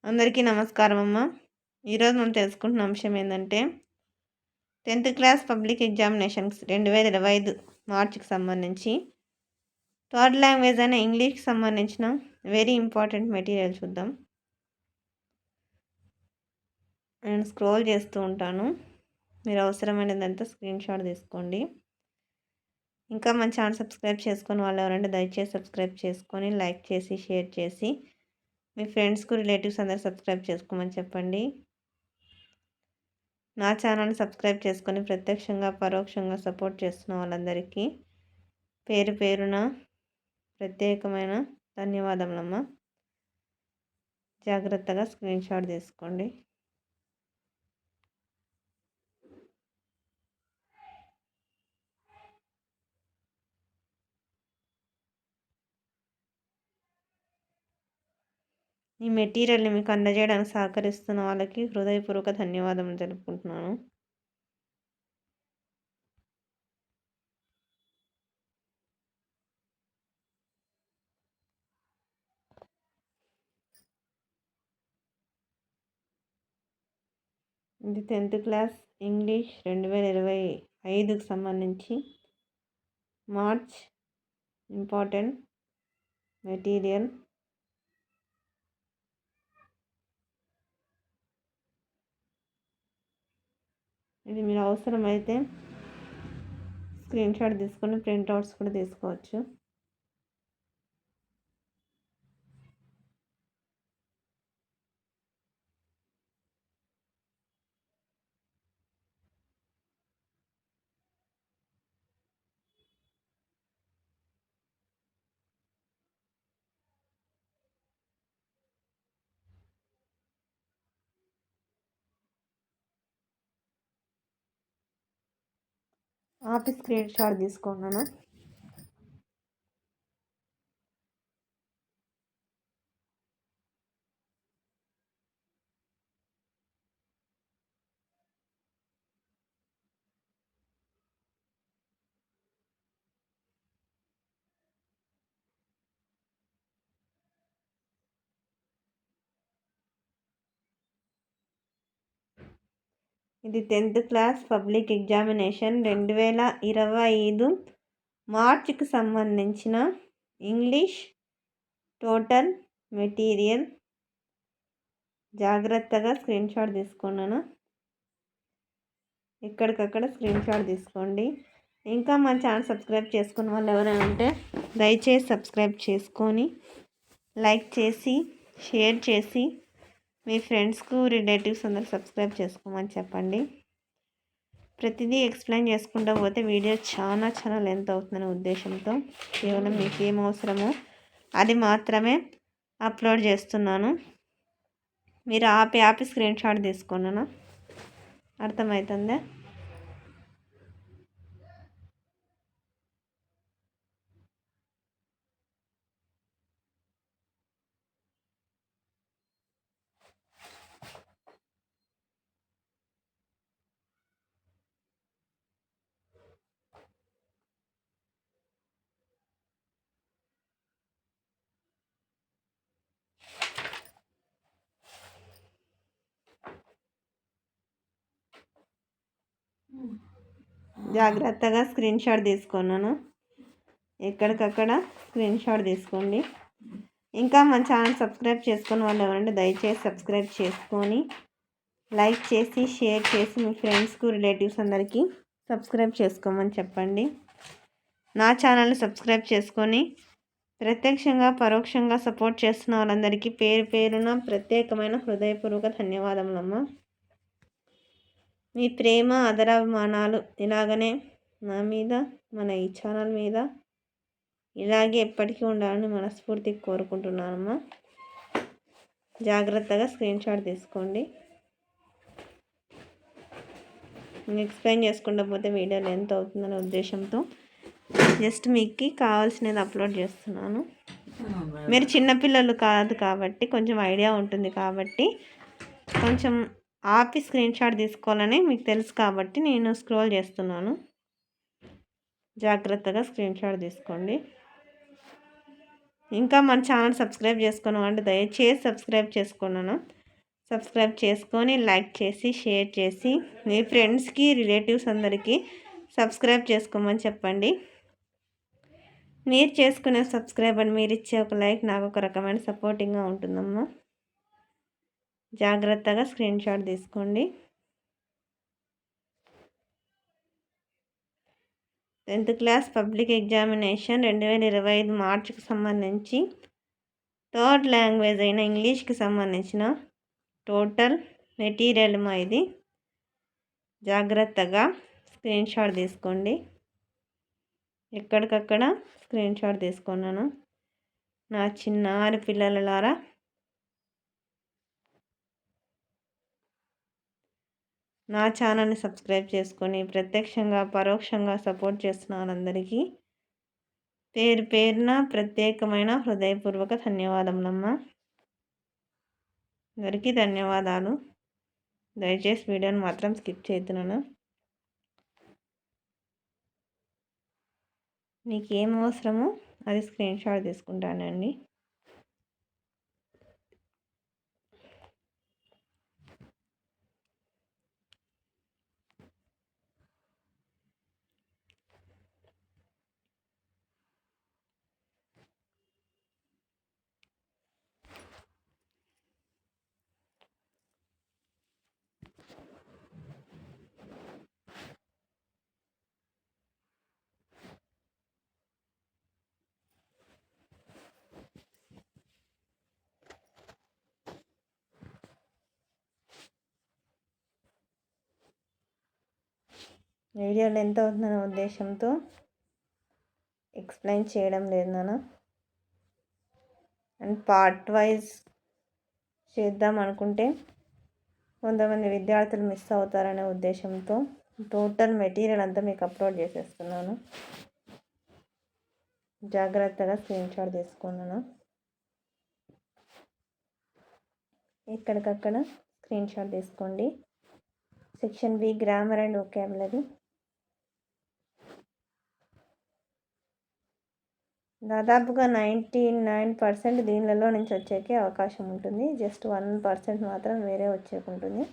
అందరికీ నమస్కారం అమ్మ. ఈరోజు మనం తెలుసుకుంటున్న అంశం ఏంటంటే 10th క్లాస్ పబ్లిక్ ఎగ్జామినేషన్స్ 2025 మార్చికి సంబంధించి థర్డ్ లాంగ్వేజ్ అయిన ఇంగ్లీష్కి సంబంధించిన వెరీ ఇంపార్టెంట్ మెటీరియల్ చూద్దాం. నేను స్క్రోల్ చేస్తూ ఉంటాను, మీరు అవసరమైనదంతా స్క్రీన్ షాట్ తీసుకోండి. ఇంకా మన ఛానల్ సబ్స్క్రైబ్ చేసుకొని వాళ్ళు ఎవరంటే దయచేసి సబ్స్క్రైబ్ చేసుకొని లైక్ చేసి షేర్ చేసి మీ ఫ్రెండ్స్కు రిలేటివ్స్ అందరూ సబ్స్క్రైబ్ చేసుకోమని చెప్పండి. నా ఛానల్ని సబ్స్క్రైబ్ చేసుకొని ప్రత్యక్షంగా పరోక్షంగా సపోర్ట్ చేస్తున్న వాళ్ళందరికీ పేరు పేరున ప్రత్యేకమైన ధన్యవాదములమ్మ. జాగ్రత్తగా స్క్రీన్ షాట్ తీసుకోండి. ఈ మెటీరియల్ని మీకు అందజేయడానికి సహకరిస్తున్న వాళ్ళకి హృదయపూర్వక ధన్యవాదములు తెలుపుకుంటున్నాను. ఇది 10th క్లాస్ ఇంగ్లీష్ 2025కి సంబంధించి మార్చ్ ఇంపార్టెంట్ మెటీరియల్. ఇది మీరు అవసరమైతే స్క్రీన్ షాట్ తీసుకొని ప్రింట్అవుట్స్ కూడా తీసుకోవచ్చు. ఆపి స్క్రీన్ షాట్ తీసుకున్నాను. ఇది 10th క్లాస్ పబ్లిక్ ఎగ్జామినేషన్ 2025 మార్చికి సంబంధించిన ఇంగ్లీష్ టోటల్ మెటీరియల్. జాగ్రత్తగా స్క్రీన్ షాట్ తీసుకున్నాను, ఎక్కడికక్కడ స్క్రీన్ షాట్ తీసుకోండి. ఇంకా మన ఛానల్ సబ్స్క్రైబ్ చేసుకున్న వాళ్ళు ఎవరైనా ఉంటే దయచేసి సబ్స్క్రైబ్ చేసుకొని లైక్ చేసి షేర్ చేసి మీ ఫ్రెండ్స్కు రిలేటివ్స్ అందరూ సబ్స్క్రైబ్ చేసుకోమని చెప్పండి. ప్రతిదీ ఎక్స్ప్లెయిన్ చేసుకుంటూ పోతే వీడియో చాలా లెంత్ అవుతుందనే ఉద్దేశంతో కేవలం మీకు ఏం అవసరమో అది మాత్రమే అప్లోడ్ చేస్తున్నాను. మీరు ఆపి స్క్రీన్ షాట్ తీసుకున్నాను, అర్థమవుతుందా? జాగ్రత్తగా స్క్రీన్ షాట్ తీసుకున్నాను, ఎక్కడికక్కడ స్క్రీన్ షాట్ తీసుకోండి. ఇంకా మన ఛానల్ సబ్స్క్రైబ్ చేసుకుని వాళ్ళు ఎవరంటే దయచేసి సబ్స్క్రైబ్ చేసుకొని లైక్ చేసి షేర్ చేసి మీ ఫ్రెండ్స్కు రిలేటివ్స్ అందరికీ సబ్స్క్రైబ్ చేసుకోమని చెప్పండి. నా ఛానల్ని సబ్స్క్రైబ్ చేసుకొని ప్రత్యక్షంగా పరోక్షంగా సపోర్ట్ చేస్తున్న వాళ్ళందరికీ పేరు పేరున ప్రత్యేకమైన హృదయపూర్వక ధన్యవాదములమ్మ. మీ ప్రేమ ఆదరాభిమానాలు ఇలాగనే నా మీద మన ఈ ఛానల్ మీద ఇలాగే ఎప్పటికీ ఉండాలని మనస్ఫూర్తిగా కోరుకుంటున్నానమ్మా. జాగ్రత్తగా స్క్రీన్ షాట్ తీసుకోండి. ఎక్స్ప్లెయిన్ చేసుకుంటూ పోతే వీడియో లెంత్ అవుతుందనే ఉద్దేశంతో జస్ట్ మీకు కావాల్సినది అప్లోడ్ చేస్తున్నాను. మీరు చిన్నపిల్లలు కాదు కాబట్టి కొంచెం ఐడియా ఉంటుంది కాబట్టి కొంచెం ఆపి స్క్రీన్ షాట్ తీసుకోవాలని మీకు తెలుసు కాబట్టి నేను స్క్రోల్ చేస్తున్నాను. జాగ్రత్తగా స్క్రీన్ షాట్ తీసుకోండి. ఇంకా మన ఛానల్ సబ్స్క్రైబ్ చేసుకున్నాం అంటే దయచేసి సబ్స్క్రైబ్ చేసుకున్నాను. సబ్స్క్రైబ్ చేసుకొని లైక్ చేసి షేర్ చేసి మీ ఫ్రెండ్స్కి రిలేటివ్స్ అందరికీ సబ్స్క్రైబ్ చేసుకోమని చెప్పండి. మీరు చేసుకునే సబ్స్క్రైబ్ అని మీరు ఇచ్చే ఒక లైక్ నాకు ఒక రకమైన సపోర్టింగ్గా ఉంటుందమ్మా. జాగ్రత్తగా స్క్రీన్ షాట్ తీసుకోండి. 10th క్లాస్ పబ్లిక్ ఎగ్జామినేషన్ 2025 మార్చికి సంబంధించి థర్డ్ లాంగ్వేజ్ అయిన ఇంగ్లీష్కి సంబంధించిన టోటల్ మెటీరియల్ ఇది. జాగ్రత్తగా స్క్రీన్ షాట్ తీసుకోండి. ఎక్కడికక్కడ స్క్రీన్ షాట్ తీసుకున్నాను. నా చిన్నారి పిల్లలారా, నా ఛానల్ని సబ్స్క్రైబ్ చేసుకొని ప్రత్యక్షంగా పరోక్షంగా సపోర్ట్ చేస్తున్న వాళ్ళందరికీ పేరు పేరున ప్రత్యేకమైన హృదయపూర్వక ధన్యవాదములమ్మా. అందరికీ ధన్యవాదాలు. దయచేసి వీడియోని మాత్రం స్కిప్ చేస్తున్నాను. మీకు ఏం అవసరమో అది స్క్రీన్ షాట్ తీసుకుంటానండి. వీడియోలో ఎంత అవుతుందనే ఉద్దేశంతో ఎక్స్ప్లెయిన్ చేయడం లేదు నాన్న. అండ్ పార్ట్ వైజ్ చేద్దాం అనుకుంటే కొంతమంది విద్యార్థులు మిస్ అవుతారనే ఉద్దేశంతో టోటల్ మెటీరియల్ అంతా మీకు అప్లోడ్ చేసేస్తున్నాను. జాగ్రత్తగా స్క్రీన్ షాట్ తీసుకున్నాను. ఎక్కడికక్కడ స్క్రీన్ షాట్ తీసుకోండి. Section B grammar and vocabulary. దాదాపుగా 99% దీనిలో నుంచి వచ్చేకే అవకాశం ఉంటుంది. జస్ట్ 1% మాత్రం వేరే వచ్చేకుంటుంది.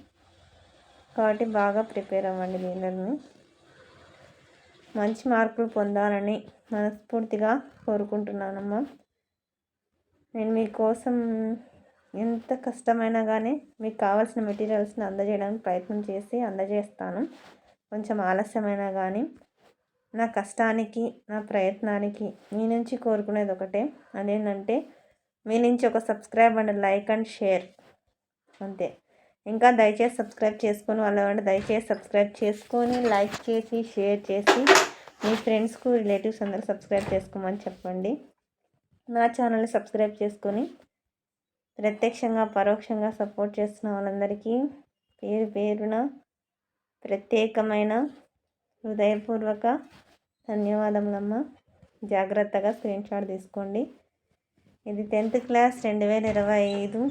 కాబట్టి బాగా ప్రిపేర్ అవ్వండి. దీనిని మంచి మార్కులు పొందాలని మనస్ఫూర్తిగా కోరుకుంటున్నానమ్మా. నేను మీకోసం ఎంత కష్టమైనా కానీ మీకు కావాల్సిన మెటీరియల్స్ని అందజేయడానికి ప్రయత్నం చేసి అందజేస్తాను. కొంచెం ఆలస్యమైనా కానీ నా కష్టానికి నా ప్రయత్నానికి మీ నుంచి కోరుకునేది ఒకటే, అదేంటంటే మీ నుంచి ఒక subscribe and like and share అంతే. ఇంకా దయచేసి సబ్స్క్రైబ్ చేసుకొని వాళ్ళు దయచేసి సబ్స్క్రైబ్ చేసుకొని లైక్ చేసి షేర్ చేసి మీ ఫ్రెండ్స్కు రిలేటివ్స్ అందరూ సబ్స్క్రైబ్ చేసుకోమని చెప్పండి. నా ఛానల్ని సబ్స్క్రైబ్ చేసుకొని ప్రత్యక్షంగా పరోక్షంగా సపోర్ట్ చేస్తున్న వాళ్ళందరికీ పేరు పేరున ప్రత్యేకమైన హృదయపూర్వక ధన్యవాదములమ్మా. జాగ్రత్తగా స్క్రీన్ షాట్ తీసుకోండి. ఇది 10th class 2025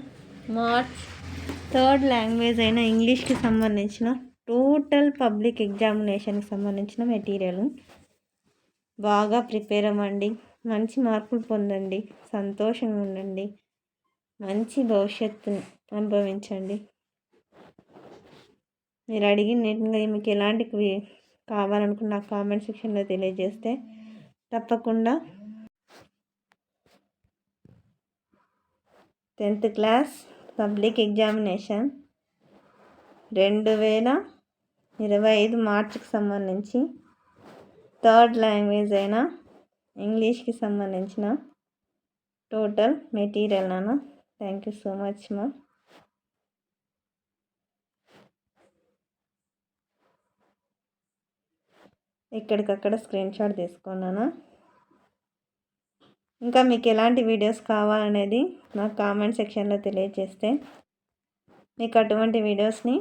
March third language అయిన ఇంగ్లీష్కి సంబంధించిన టోటల్ పబ్లిక్ ఎగ్జామినేషన్కి సంబంధించిన మెటీరియల్. బాగా ప్రిపేర్ అవ్వండి. మంచి మార్కులు పొందండి. సంతోషంగా ఉండండి. మంచి భవిష్యత్తును అనుభవించండి. మీరు అడిగిన మీకు ఎలాంటివి కావాలనుకున్న నాకు కామెంట్ సెక్షన్లో తెలియజేస్తే తప్పకుండా 10th క్లాస్ పబ్లిక్ ఎగ్జామినేషన్ 2025 మార్చికి సంబంధించి థర్డ్ లాంగ్వేజ్ అయిన ఇంగ్లీష్కి సంబంధించిన టోటల్ మెటీరియల్ నాన్న. థ్యాంక్ యూ సో మచ్ మా. ఎక్కడికక్కడ స్క్రీన్ షాట్ తీసుకున్నాను. ఇంకా మీకు ఎలాంటి వీడియోస్ కావాలనేది నాకు కామెంట్ సెక్షన్లో తెలియజేస్తే మీకు అటువంటి వీడియోస్ని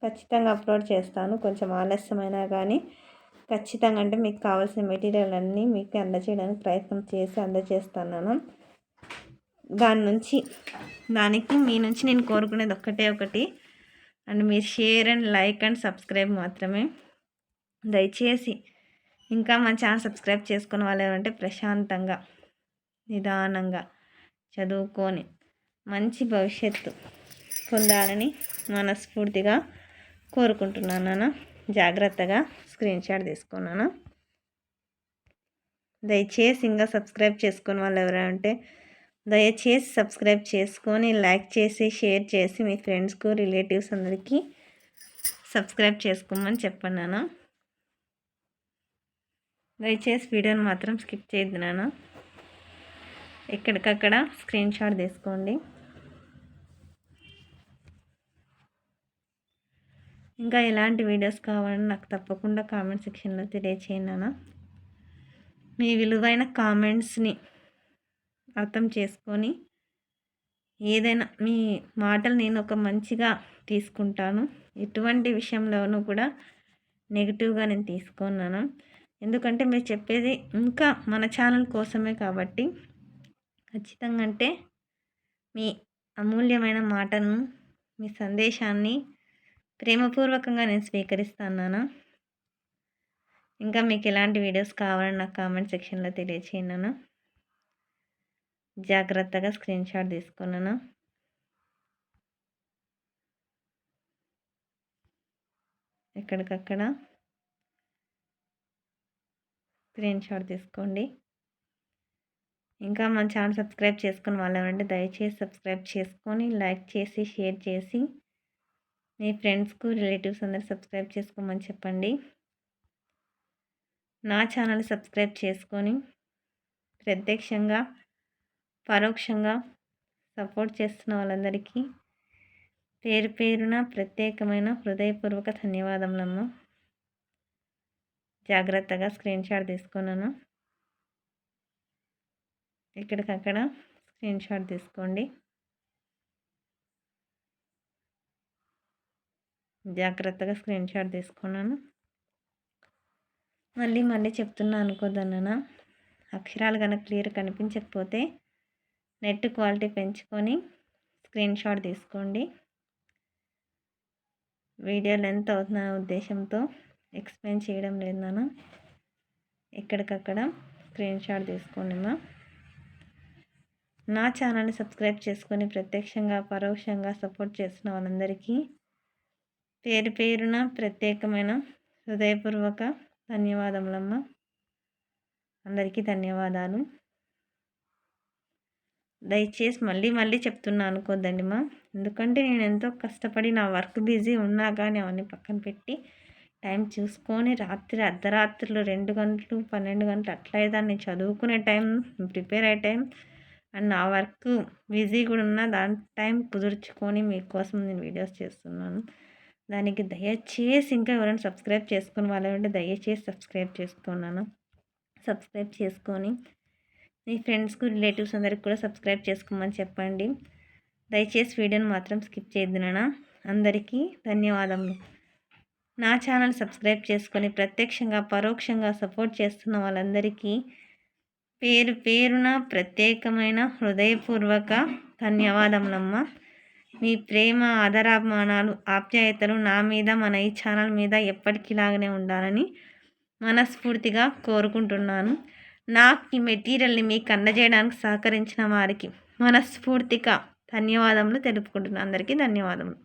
ఖచ్చితంగా అప్లోడ్ చేస్తాను. కొంచెం ఆలస్యమైనా కానీ ఖచ్చితంగా అంటే మీకు కావాల్సిన మెటీరియల్ అన్నీ మీకు అందజేయడానికి ప్రయత్నం చేసి అందజేస్తున్నాను. దానికి మీ నుంచి నేను కోరుకునేది ఒకటి అండ్ మీరు share and like and subscribe మాత్రమే. దయచేసి ఇంకా మన ఛానల్ సబ్స్క్రైబ్ చేసుకున్న వాళ్ళు ఏమంటే ప్రశాంతంగా నిదానంగా చదువుకొని మంచి భవిష్యత్తు పొందాలని మనస్ఫూర్తిగా కోరుకుంటున్నాను. జాగ్రత్తగా స్క్రీన్ షాట్ తీసుకున్నాను. దయచేసి ఇంకా సబ్స్క్రైబ్ చేసుకుని వాళ్ళు ఎవరైనా ఉంటే దయచేసి సబ్స్క్రైబ్ చేసుకొని లైక్ చేసి షేర్ చేసి మీ ఫ్రెండ్స్కు రిలేటివ్స్ అందరికీ సబ్స్క్రైబ్ చేసుకోమని చెప్పన్నాను. దయచేసి వీడియోని మాత్రం స్కిప్ చేయొద్దు నాన్న. ఎక్కడికక్కడ స్క్రీన్ షాట్ తీసుకోండి. ఇంకా ఎలాంటి వీడియోస్ కావాలని నాకు తప్పకుండా కామెంట్ సెక్షన్లో తెలియచేయండి నాన్న. మీ విలువైన కామెంట్స్ని అర్థం చేసుకొని ఏదైనా మీ మాటలు నేను ఒక మంచిగా తీసుకుంటాను. ఎటువంటి విషయంలోనూ కూడా నెగిటివ్గా నేను తీసుకున్నాను. ఎందుకంటే మీరు చెప్పేది ఇంకా మన ఛానల్ కోసమే కాబట్టి ఖచ్చితంగా అంటే మీ అమూల్యమైన మాటను మీ సందేశాన్ని ప్రేమపూర్వకంగా నేను స్వీకరిస్తాను. ఇంకా మీకు ఎలాంటి వీడియోస్ కావాలని నాకు కామెంట్ సెక్షన్లో తెలియచేయను. జాగ్రత్తగా స్క్రీన్ షాట్ తీసుకున్నాను. ఎక్కడికక్కడ స్క్రీన్ షాట్ తీసుకోండి. ఇంకా మన ఛానల్ సబ్స్క్రైబ్ చేసుకుని వాళ్ళు ఎవరంటే దయచేసి సబ్స్క్రైబ్ చేసుకొని లైక్ చేసి షేర్ చేసి మీ ఫ్రెండ్స్కు రిలేటివ్స్ అందరూ సబ్స్క్రైబ్ చేసుకోమని చెప్పండి. నా ఛానల్ సబ్స్క్రైబ్ చేసుకొని ప్రత్యక్షంగా పరోక్షంగా సపోర్ట్ చేస్తున్న వాళ్ళందరికీ పేరు పేరున ప్రత్యేకమైన హృదయపూర్వక ధన్యవాదములమ్మ. జాగ్రత్తగా స్క్రీన్ షాట్ తీసుకున్నాను. ఇక్కడికక్కడ స్క్రీన్ షాట్ తీసుకోండి. జాగ్రత్తగా స్క్రీన్ షాట్ తీసుకున్నాను. మళ్ళీ చెప్తున్నా అనుకోదన్న అక్షరాలు కనుక క్లియర్ కనిపించకపోతే నెట్ క్వాలిటీ పెంచుకొని స్క్రీన్ షాట్ తీసుకోండి. వీడియో లెంత్ అవుతున్న ఉద్దేశంతో ఎక్స్ప్లెయిన్ చేయడం లేదు నాన్న. ఎక్కడికక్కడ స్క్రీన్ షాట్ తీసుకోండి మా. నా ఛానల్ని సబ్స్క్రైబ్ చేసుకొని ప్రత్యక్షంగా పరోక్షంగా సపోర్ట్ చేస్తున్న వాళ్ళందరికీ పేరు పేరున ప్రత్యేకమైన హృదయపూర్వక ధన్యవాదములమ్మ. అందరికీ ధన్యవాదాలు. దయచేసి మళ్ళీ చెప్తున్నా అనుకోద్దండి మా. ఎందుకంటే నేను ఎంతో కష్టపడి నా వర్క్ బిజీ ఉన్నా కానీ అవన్నీ పక్కన పెట్టి టైం చూసుకొని రాత్రి అర్ధరాత్రులు 2 గంటలు 12 గంటలు అట్లా దాన్ని చదువుకునే టైం ప్రిపేర్ అయ్యే టైం అండ్ నా వర్క్ బిజీ కూడా ఉన్న దాని టైం కుదుర్చుకొని మీకోసం నేను వీడియోస్ చేస్తున్నాను. దానికి దయచేసి ఇంకా ఎవరైనా సబ్స్క్రైబ్ చేసుకుని వాళ్ళంటే దయచేసి సబ్స్క్రైబ్ చేసుకున్నాను. సబ్స్క్రైబ్ చేసుకొని మీ ఫ్రెండ్స్కు రిలేటివ్స్ అందరికి కూడా సబ్స్క్రైబ్ చేసుకోమని చెప్పండి. దయచేసి వీడియోని మాత్రం స్కిప్ చేయొద్దు నాన్న. అందరికీ ధన్యవాదములు. నా ఛానల్ సబ్స్క్రైబ్ చేసుకొని ప్రత్యక్షంగా పరోక్షంగా సపోర్ట్ చేస్తున్న వాళ్ళందరికీ పేరు పేరున ప్రత్యేకమైన హృదయపూర్వక ధన్యవాదములమ్మ. మీ ప్రేమ ఆదరాభిమానాలు ఆప్యాయతలు నా మీద మన ఈ ఛానల్ మీద ఎప్పటికిలాగానే ఉండాలని మనస్ఫూర్తిగా కోరుకుంటున్నాను. నాకు ఈ మెటీరియల్ని మీకు అందజేయడానికి సహకరించిన వారికి మనస్ఫూర్తిగా ధన్యవాదములు తెలుపుకుంటున్నాను. అందరికీ ధన్యవాదములు.